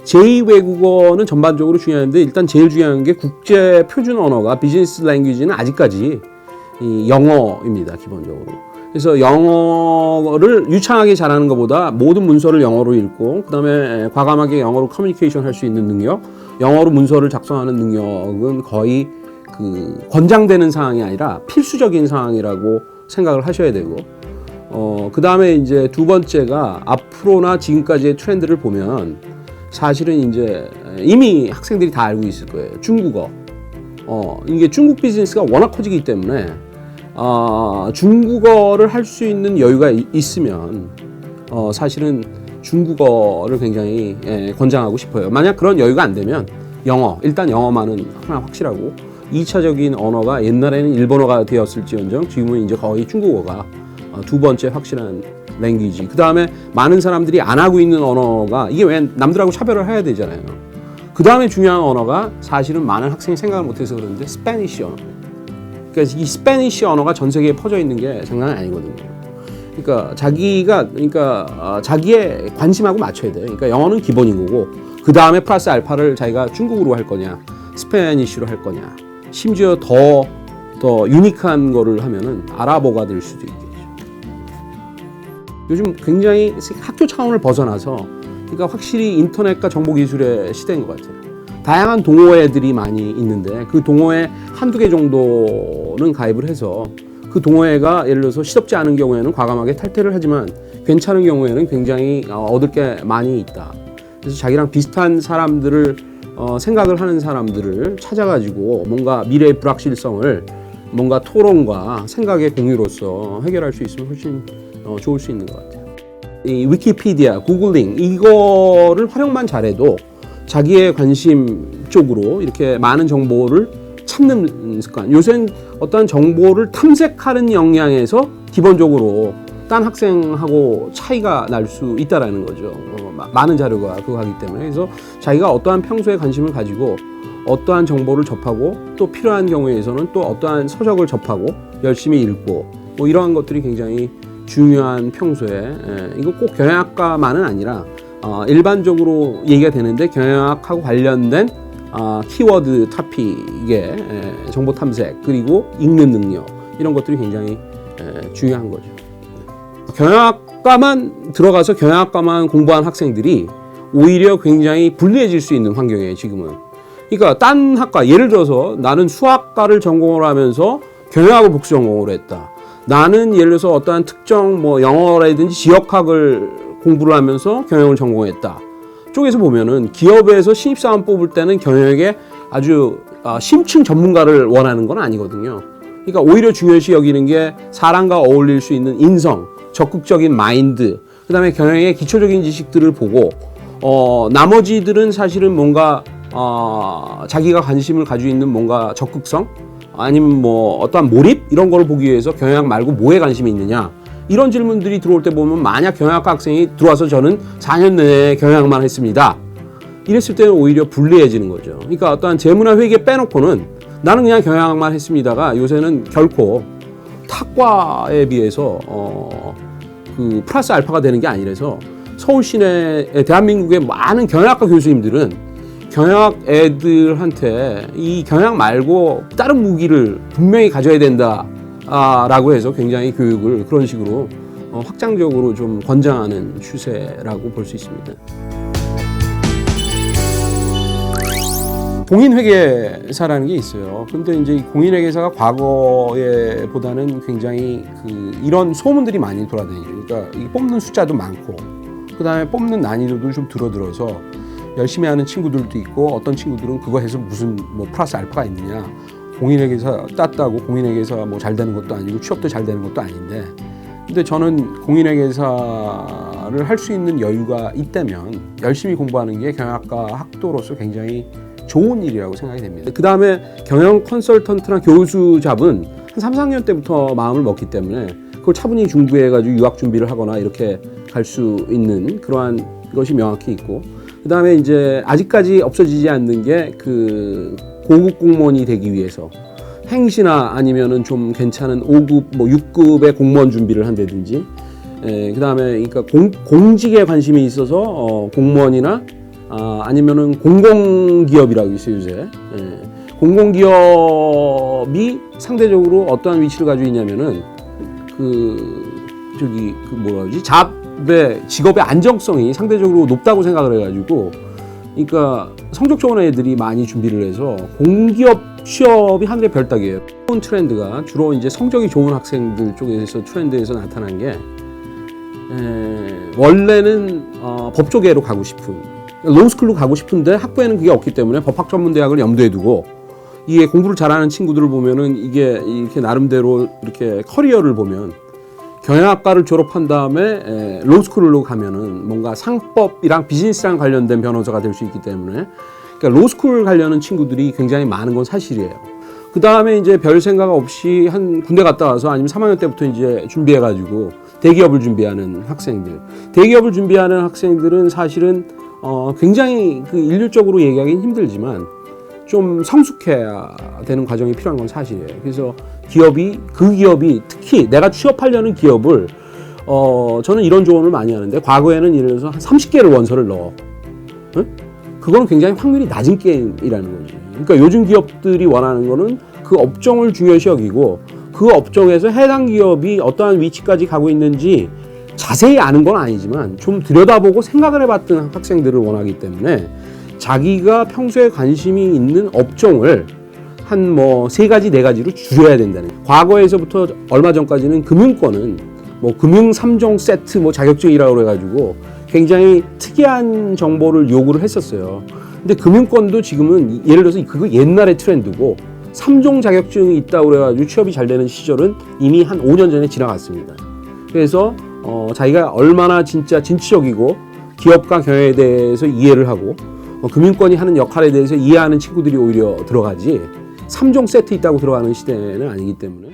제2외국어는 전반적으로 중요한데 일단 제일 중요한 게 국제 표준 언어가 비즈니스 랭귀지는 아직까지 이 영어입니다. 기본적으로. 그래서 영어를 유창하게 잘하는 것보다 모든 문서를 영어로 읽고 그다음에 과감하게 영어로 커뮤니케이션 할 수 있는 능력, 영어로 문서를 작성하는 능력은 거의 그 권장되는 상황이 아니라 필수적인 상황이라고 생각을 하셔야 되고 그다음에 이제 두 번째가 앞으로나 지금까지의 트렌드를 보면 사실은 이제 이미 학생들이 다 알고 있을 거예요. 중국어. 이게 중국 비즈니스가 워낙 커지기 때문에 중국어를 할 수 있는 여유가 있으면 사실은 중국어를 굉장히 권장하고 싶어요. 만약 그런 여유가 안 되면 영어, 일단 영어만은 하나 확실하고 2차적인 언어가 옛날에는 일본어가 되었을지언정 지금은 이제 거의 중국어가 두 번째 확실한 랭귀지. 그 다음에 많은 사람들이 안 하고 있는 언어가 이게 왜 남들하고 차별을 해야 되잖아요. 그 다음에 중요한 언어가 사실은 많은 학생이 생각을 못해서 그러는데 스페니쉬 언어. 그러니까 이 스페니쉬 언어가 전 세계에 퍼져 있는 게 장난이 아니거든요. 그러니까 자기의 관심하고 맞춰야 돼요. 그러니까 영어는 기본인 거고 그 다음에 플러스 알파를 자기가 중국어로 할 거냐, 스페니쉬로 할 거냐, 심지어 더 유니크한 거를 하면은 아랍어가 될 수도 있겠죠. 요즘 굉장히 학교 차원을 벗어나서 그러니까 확실히 인터넷과 정보기술의 시대인 것 같아요. 다양한 동호회들이 많이 있는데 그 동호회 한두 개 정도는 가입을 해서 그 동호회가 예를 들어서 시덥지 않은 경우에는 과감하게 탈퇴를 하지만 괜찮은 경우에는 굉장히 얻을 게 많이 있다. 그래서 자기랑 비슷한 사람들을 생각을 하는 사람들을 찾아가지고 뭔가 미래의 불확실성을 뭔가 토론과 생각의 공유로서 해결할 수 있으면 훨씬 좋을 수 있는 것 같아요. 이 위키피디아, 구글링 이거를 활용만 잘해도 자기의 관심 쪽으로 이렇게 많은 정보를 찾는 습관. 요새는 어떤 정보를 탐색하는 역량에서 기본적으로 딴 학생하고 차이가 날 수 있다라는 거죠. 많은 자료가 그거 하기 때문에. 그래서 자기가 어떠한 평소에 관심을 가지고 어떠한 정보를 접하고 또 필요한 경우에서는 또 어떠한 서적을 접하고 열심히 읽고 뭐 이러한 것들이 굉장히 중요한 평소에 이거 꼭 경영학과만은 아니라 일반적으로 얘기가 되는데 경영학하고 관련된 키워드 토픽의 정보 탐색 그리고 읽는 능력 이런 것들이 굉장히 중요한 거죠. 경영학과만 들어가서 경영학과만 공부한 학생들이 오히려 굉장히 불리해질 수 있는 환경이에요. 지금은. 그러니까 딴 학과 예를 들어서 나는 수학과를 전공을 하면서 경영학을 복수 전공을 했다. 나는 예를 들어서 어떠한 특정 뭐 영어라든지 지역학을 공부를 하면서 경영을 전공했다. 쪽에서 보면은 기업에서 신입사원 뽑을 때는 경영에 아주 심층 전문가를 원하는 건 아니거든요. 그러니까 오히려 중요시 여기는 게 사람과 어울릴 수 있는 인성, 적극적인 마인드, 그 다음에 경영의 기초적인 지식들을 보고 나머지들은 사실은 뭔가 자기가 관심을 가지고 있는 뭔가 적극성 아니면 뭐 어떠한 몰입 이런 걸 보기 위해서 경영학 말고 뭐에 관심이 있느냐 이런 질문들이 들어올 때 보면 만약 경영학과 학생이 들어와서 저는 4년 내내 경영학만 했습니다. 이랬을 때는 오히려 불리해지는 거죠. 그러니까 어떠한 재무나 회계 빼놓고는 나는 그냥 경영학만 했습니다가 요새는 결코 탁과에 비해서 그 플러스 알파가 되는 게 아니라서 서울시내 대한민국의 많은 경영학과 교수님들은 경영학 애들한테 이 경영학 말고 다른 무기를 분명히 가져야 된다 라고 해서 굉장히 교육을 그런 식으로 확장적으로 좀 권장하는 추세라고 볼 수 있습니다. 공인회계사라는 게 있어요. 근데 이제 공인회계사가 과거에 보다는 굉장히 이런 소문들이 많이 돌아다니죠. 그러니까 이 뽑는 숫자도 많고, 그 다음에 뽑는 난이도도 좀 줄어들어서 열심히 하는 친구들도 있고, 어떤 친구들은 그거 해서 무슨 뭐 플러스 알파가 있느냐. 공인회계사 땄다고 공인회계사가 뭐 잘 되는 것도 아니고 취업도 잘 되는 것도 아닌데, 근데 저는 공인회계사를 할 수 있는 여유가 있다면 열심히 공부하는 게 경영학과 학도로서 굉장히 좋은 일이라고 생각이 됩니다. 그 다음에 경영 컨설턴트나 교수 잡은 한 3, 4학년 때부터 마음을 먹기 때문에 그걸 차분히 중부해가지고 유학 준비를 하거나 이렇게 갈 수 있는 그러한 것이 명확히 있고, 그 다음에 이제 아직까지 없어지지 않는 게 그 고급 공무원이 되기 위해서 행시나 아니면은 좀 괜찮은 5급, 뭐 6급의 공무원 준비를 한다든지, 그 다음에 그러니까 공직에 관심이 있어서 공무원이나 아니면은 공공기업이라고 있어요 요새. 예. 공공기업이 상대적으로 어떠한 위치를 가지고 있냐면은 직업의 안정성이 상대적으로 높다고 생각을 해가지고, 그러니까 성적 좋은 애들이 많이 준비를 해서 공기업 취업이 하늘의 별따기예요. 이런 트렌드가 주로 이제 성적이 좋은 학생들 쪽에서 트렌드에서 나타난 게, 원래는 법조계로 가고 싶은, 로스쿨로 가고 싶은데 학부에는 그게 없기 때문에 법학전문대학을 염두에 두고, 이게 공부를 잘하는 친구들을 보면은 이게 이렇게 나름대로 이렇게 커리어를 보면 경영학과를 졸업한 다음에 로스쿨로 가면은 뭔가 상법이랑 비즈니스랑 관련된 변호사가 될 수 있기 때문에, 그러니까 로스쿨 가려는 친구들이 굉장히 많은 건 사실이에요. 그 다음에 이제 별 생각 없이 한 군대 갔다 와서 아니면 3학년 때부터 이제 준비해가지고 대기업을 준비하는 학생들, 대기업을 준비하는 학생들은 사실은 굉장히 그 일률적으로 얘기하기는 힘들지만 좀 성숙해야 되는 과정이 필요한 건 사실이에요. 그래서 그 기업이 특히 내가 취업하려는 기업을 저는 이런 조언을 많이 하는데, 과거에는 예를 들어서 한 30개를 원서를 넣어. 응? 그건 굉장히 확률이 낮은 게임이라는 거지. 그러니까 요즘 기업들이 원하는 거는 그 업종을 중요시 여기고 그 업종에서 해당 기업이 어떠한 위치까지 가고 있는지 자세히 아는 건 아니지만 좀 들여다보고 생각을 해봤던 학생들을 원하기 때문에 자기가 평소에 관심이 있는 업종을 한 3가지, 4가지로 줄여야 된다는 거예요. 과거에서부터 얼마 전까지는 금융권은 금융 3종 세트 자격증이라고 그래가지고 굉장히 특이한 정보를 요구를 했었어요. 근데 금융권도 지금은 예를 들어서 그거 옛날의 트렌드고 3종 자격증이 있다고 그래가지고 취업이 잘 되는 시절은 이미 한 5년 전에 지나갔습니다. 그래서 자기가 얼마나 진짜 진취적이고 기업과 경영에 대해서 이해를 하고 금융권이 하는 역할에 대해서 이해하는 친구들이 오히려 들어가지 3종 세트 있다고 들어가는 시대는 아니기 때문에